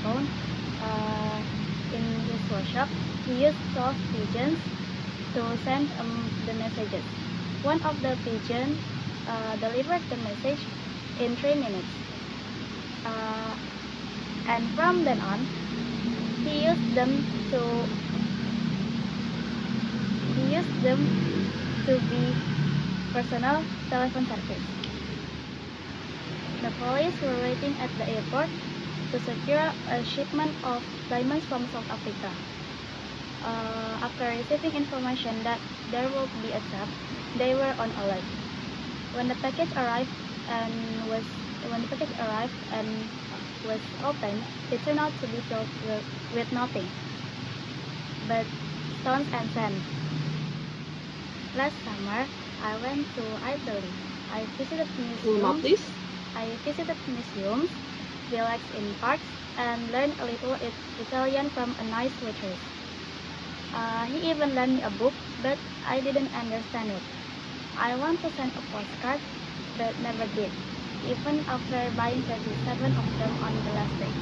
phone. In his workshop, he used 12 pigeons to send the messages. One of the pigeons delivered the message in 3 minutes. And from then on, he used them to be personal telephone service. The police were waiting at the airport to secure a shipment of diamonds from South Africa. After receiving information that there would be a trap, they were on alert. When the package arrived and was opened, it turned out to be filled with nothing but stones and sand. Last summer, I went to Italy. I visited museums, relaxed in parks, and learned a little Italian from a nice waitress. He even lent me a book, but I didn't understand it. I want to send a postcard, but never did, even after buying 37 of them on the last day.